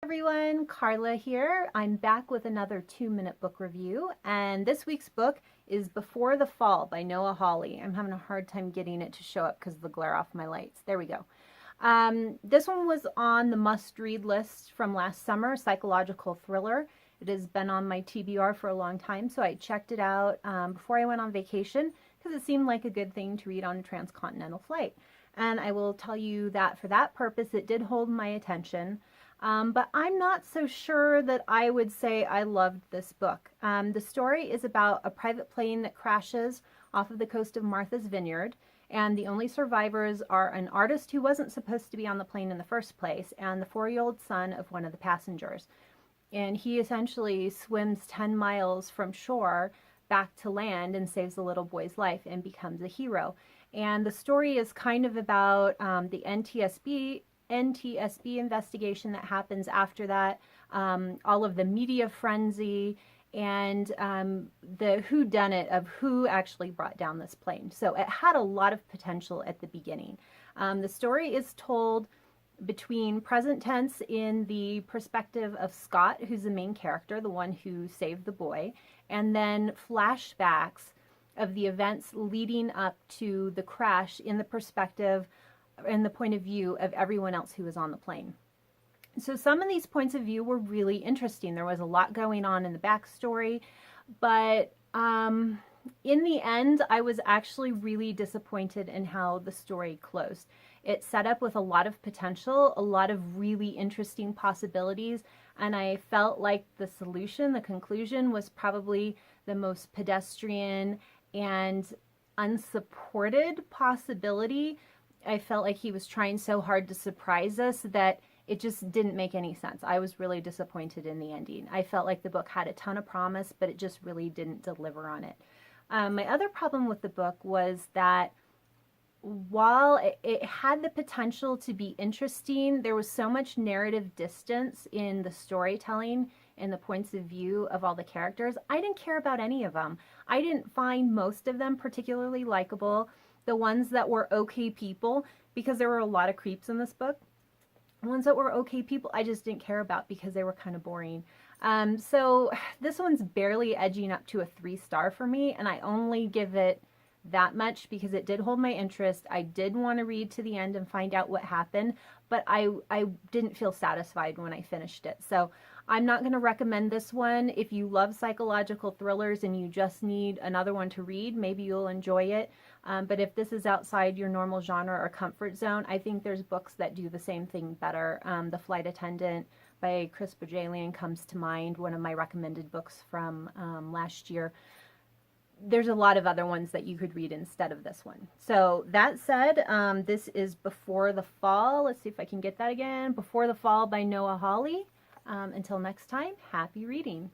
Everyone, Carla here. I'm back with another 2-minute book review, and this week's book is Before the Fall by Noah Hawley. I'm having a hard time getting it to show up because of the glare off my lights. There we go. This one was on the must-read list from last summer, psychological thriller. It has been on my TBR for a long time, so I checked it out before I went on vacation because it seemed like a good thing to read on a transcontinental flight. And I will tell you that for that purpose, it did hold my attention. But I'm not so sure that I would say I loved this book. The story is about a private plane that crashes off of the coast of Martha's Vineyard, and the only survivors are an artist who wasn't supposed to be on the plane in the first place, and the 4-year-old son of one of the passengers. And he essentially swims 10 miles from shore back to land and saves the little boy's life and becomes a hero. And the story is kind of about the NTSB investigation that happens after that, all of the media frenzy, and the whodunit of who actually brought down this plane. So it had a lot of potential at the beginning. The story is told between present tense in the perspective of Scott, who's the main character, the one who saved the boy, and then flashbacks of the events leading up to the crash in the perspective and the point of view of everyone else who was on the plane. So some of these points of view were really interesting. There was a lot going on in the backstory, but in the end, I was actually really disappointed in how the story closed. It set up with a lot of potential, a lot of really interesting possibilities, and I felt like the solution, the conclusion, was probably the most pedestrian and unsupported possibility. I felt like he was trying so hard to surprise us that it just didn't make any sense. I was really disappointed in the ending. I felt like the book had a ton of promise, but it just really didn't deliver on it. My other problem with the book was that while it had the potential to be interesting, there was so much narrative distance in the storytelling and the points of view of all the characters. I didn't care about any of them. I didn't find most of them particularly likable. The ones that were okay people, because there were a lot of creeps in this book, the ones that were okay people I just didn't care about because they were kind of boring. So this one's barely edging up to a 3-star for me, and I only give it that much because it did hold my interest. I did want to read to the end and find out what happened, but I didn't feel satisfied when I finished it. So I'm not going to recommend this one. If you love psychological thrillers and you just need another one to read, maybe you'll enjoy it. But if this is outside your normal genre or comfort zone, I think there's books that do the same thing better. The Flight Attendant by Chris Bajalian comes to mind, one of my recommended books from last year. There's a lot of other ones that you could read instead of this one. So that said, this is Before the Fall. Let's see if I can get that again. Before the Fall by Noah Hawley. Until next time, happy reading.